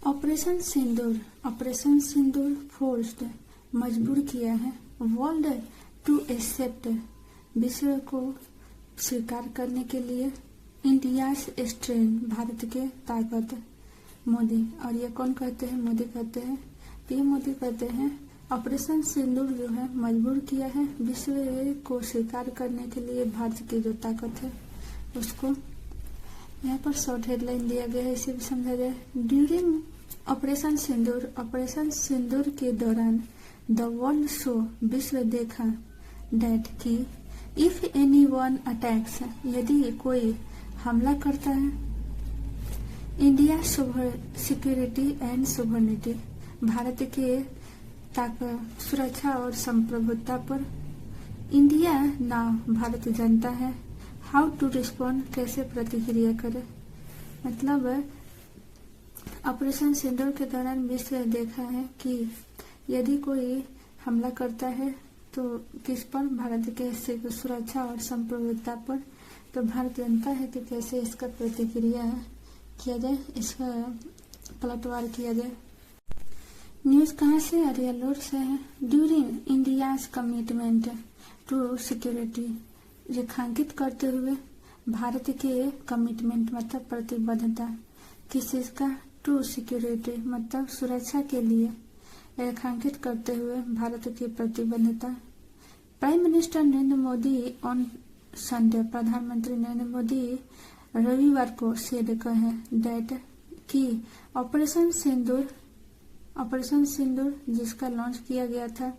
Operation सिंदूर forced मजबूर किया है वर्ल्ड टू एक्सेप्ट विश्व को स्वीकार करने के लिए इंडिया स्ट्रेंथ भारत के ताकत। मोदी, और ये कौन कहते हैं? मोदी कहते हैं। पीएम मोदी कहते हैं ऑपरेशन सिंदूर जो है मजबूर किया है विश्व को स्वीकार करने के लिए भारत की जो ताकत है उसको। यहाँ पर शॉर्ट हेडलाइन दिया गया है, इसे भी समझा जाए। ड्यूरिंग ऑपरेशन सिंदूर के दौरान द वर्ल्ड शो विश्व देखा डेट की इफ एनी वन अटैक्स यदि कोई हमला करता है India security and sovereignty Bharat के ताकत सुरक्षा और संप्रभुता पर इंडिया नाउ भारत जानता है हाउ टू रिस्पॉन्ड कैसे प्रतिक्रिया करे। मतलब ऑपरेशन सिंदूर के दौरान विश्व देखा है कि यदि कोई हमला करता है तो किस पर? भारत के सुरक्षा और संप्रभुता पर। तो भारत जानता है कि कैसे इसका प्रतिक्रिया किया जाए, इसका पलटवार किया जाए। न्यूज कहाँ से? अरियालोर से है। During India's commitment to security रेखांकित करते हुए भारत के कमिटमेंट मतलब प्रतिबद्धता किस चीज का? टू सिक्योरिटी मतलब सुरक्षा के लिए रेखांकित करते हुए भारत की प्रतिबद्धता। Prime minister Narendra Modi on Sunday प्रधानमंत्री नरेंद्र मोदी रविवार को सेड कहे डेट कि ऑपरेशन सिंदूर जिसका लॉन्च किया गया था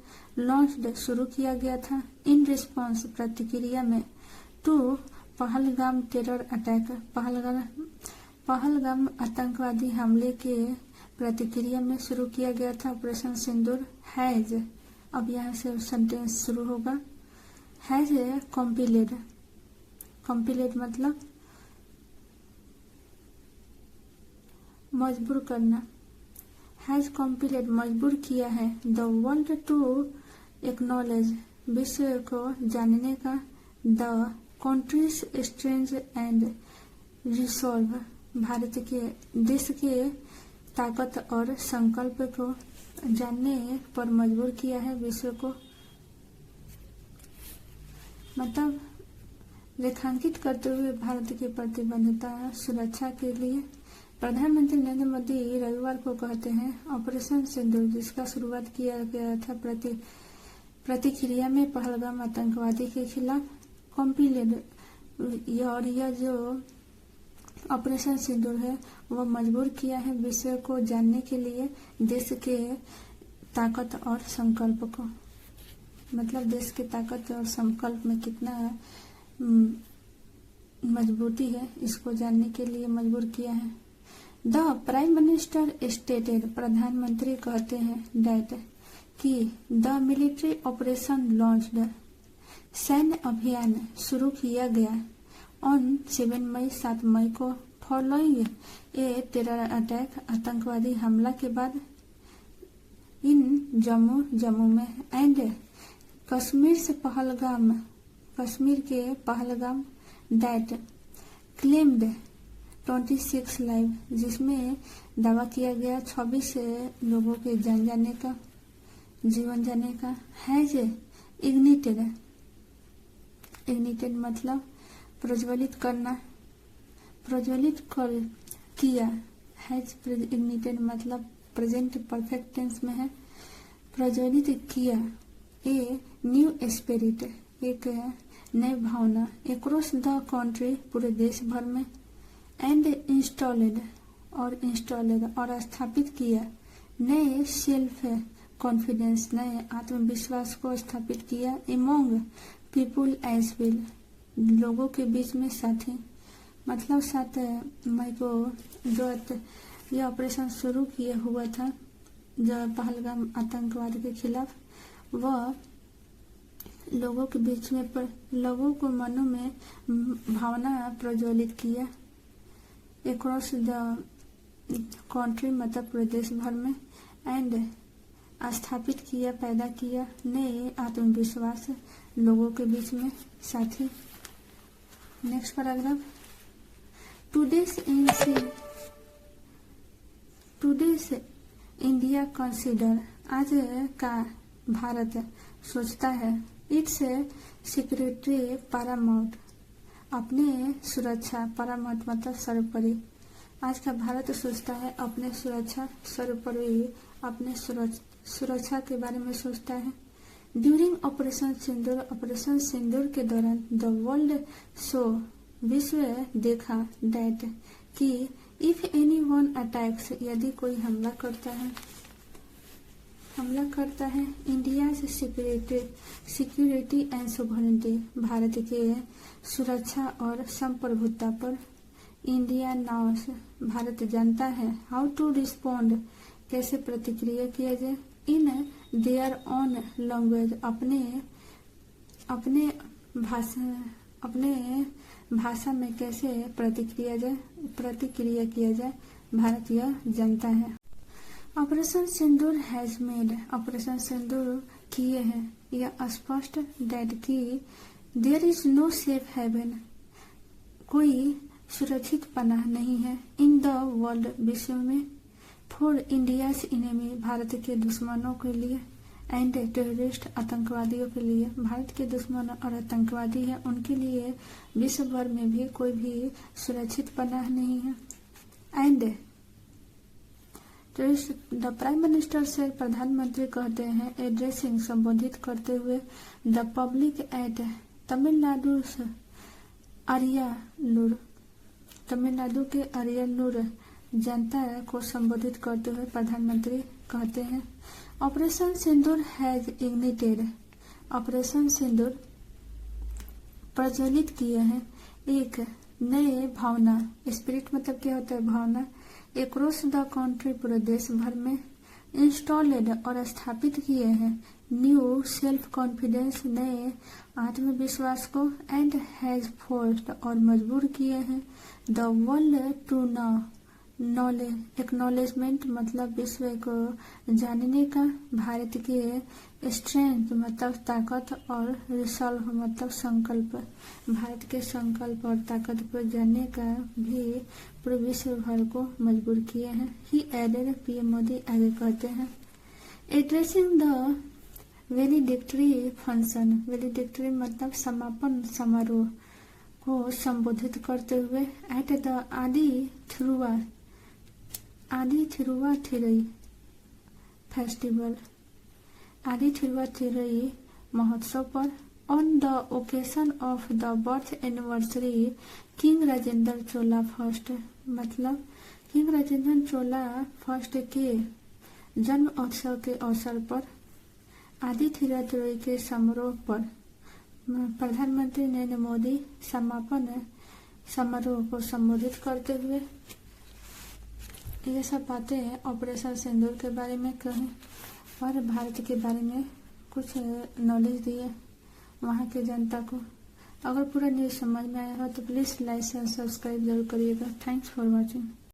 शुरू किया गया था इन रिस्पांस प्रतिक्रिया में to Pahalgam terror attack Pahalgam आतंकवादी हमले के प्रतिक्रिया में शुरू किया गया था। ऑपरेशन सिंदूर हैज, अब यहाँ से सेंटेंस शुरू होगा, हैज कॉम्पिलेट मतलब मजबूर करना, हैज कॉम्पिलेट मजबूर किया है द वर्ल्ड टू एक्नॉलेज विश्व को जानने का the countries strength and resolve Bharat के देश के ताकत और संकल्प को जानने पर मजबूर किया है विश्व को। मतलब रेखांकित करते हुए भारत की प्रतिबद्धता सुरक्षा के लिए प्रधानमंत्री नरेंद्र मोदी रविवार को कहते हैं ऑपरेशन सिंदूर जिसका शुरुआत किया गया था प्रतिक्रिया में पहलगाम आतंकवादी के खिलाफ कॉम्पिलेट, और यह जो ऑपरेशन सिंदूर है वह मजबूर किया है विश्व को जानने के लिए देश के ताकत और संकल्प को। मतलब देश के ताकत और संकल्प में कितना मजबूती है इसको जानने के लिए मजबूर किया है। द प्राइम मिनिस्टर स्टेटेड प्रधानमंत्री कहते हैं डेट कि द मिलिट्री ऑपरेशन लॉन्च्ड सैन्य अभियान शुरू किया गया ऑन 7 मई को फॉलोइंग ए टेरर अटैक आतंकवादी हमला के बाद इन जम्मू में एंड कश्मीर के पहलगाम डेट क्लेम्ड 26 लाइव जिसमें दावा किया गया 26 लोगों के जीवन जाने का हैज इग्निटेड मतलब प्रज्वलित किया। हैज इग्निटेड मतलब प्रेजेंट परफेक्ट टेंस में है। प्रज्वलित किया ए न्यू स्पिरिट एक नई भावना अक्रॉस द कंट्री पूरे देश भर में एंड इंस्टॉलेड और स्थापित किया नए सेल्फ कॉन्फिडेंस नए आत्मविश्वास को स्थापित किया एमोंग पीपुल एज वेल लोगों के बीच में साथी। मतलब 7 मई को जो यह ऑपरेशन शुरू किया हुआ था जो पहलगाम आतंकवाद के खिलाफ वह लोगों के बीच में लोगों को मनों में भावना प्रज्वलित किया अक्रॉस द कंट्री मतलब पूरे देश भर में एंड स्थापित किया पैदा किया नए आत्मविश्वास लोगों के बीच में साथी। Next paragraph today's today's India consider, आज का भारत सोचता है, इट्स सिक्योरिटी पैरामाउंट, अपने सुरक्षा, पैरामाउंट मतलब सर्वोपरि, आज का भारत सोचता है अपने सुरक्षा सर्वोपरि, अपने सुरक्षा के बारे में सोचता है। ड्यूरिंग ऑपरेशन सिंदूर के दौरान द वर्ल्ड शो, विश्व देखा, दैट कि इफ एनी वन अटैक्स, यदि कोई हमला करता है इंडिया से सिक्योरिटी एंड सोवरेनिटी, भारत के सुरक्षा और संप्रभुता पर, इंडिया नाउस, भारत जानता है, हाउ टू रिस्पोंड, कैसे प्रतिक्रिया किया जाए, इन देयर ऑन लैंग्वेज, अपने भाषा में कैसे प्रतिक्रिया किया जाए, भारत यह जानता है। Operation Sindoor has made, operation Sindoor किए हैं यह स्पष्ट, दैट की there is no safe haven, कोई सुरक्षित पनाह नहीं है, इन द वर्ल्ड, विश्व में, फॉर इंडियाज इनेमी, भारत के दुश्मनों के लिए, एंड टेररिस्ट, आतंकवादियों के लिए, भारत के दुश्मन और आतंकवादी है उनके लिए विश्व भर में भी कोई भी सुरक्षित पनाह नहीं है। एंड द प्राइम मिनिस्टर से, प्रधानमंत्री कहते हैं, एड्रेसिंग, संबोधित करते हुए, the public at Tamil Nadu Ariyalur, Tamil Nadu के अरियालूर जनता को संबोधित करते हुए प्रधानमंत्री कहते हैं, operation Sindoor has ignited, operation सिंदूर प्रज्वलित किए हैं एक नए भावना, स्पिरिट मतलब क्या होता है, भावना, एक्रॉस द कंट्री, पूरे देश भर में, इंस्टॉलेड और स्थापित किए हैं, न्यू सेल्फ कॉन्फिडेंस, नए आत्मविश्वास को, एंड हैज फोर्स्ड, और मजबूर किए हैं, the world to knowledge, acknowledgement मतलब विश्व को जानने का, भारत के स्ट्रेंथ मतलब ताकत, और रिसॉल्व मतलब संकल्प, भारत के संकल्प और ताकत को जानने का भी पूरे विश्व भर को मजबूर किए हैं। ही एडेड, पीएम मोदी आगे कहते हैं, एड्रेसिंग द वेलिडिक्टरी फंक्शन, वेलिडिक्टरी मतलब समापन समारोह को संबोधित करते हुए, एट द आदि थिरुवाथिरई फेस्टिवल, आदि थिरुवाथिरई महोत्सव पर, on the occasion of the birth anniversary king Rajendra Chola first, मतलब किंग राजेंद्र चोला फर्स्ट के जन्म उत्सव के अवसर पर, आदि थिरुवाथिरई के समारोह पर प्रधानमंत्री नरेंद्र मोदी समापन समारोह को संबोधित करते हुए ये सब बातें ऑपरेशन सिंदूर के बारे में कही और भारत के बारे में कुछ नॉलेज दिए वहाँ के जनता को। अगर पूरा न्यूज़ समझ में आया हो तो प्लीज़ लाइक एंड सब्सक्राइब जरूर करिएगा। Thanks for watching.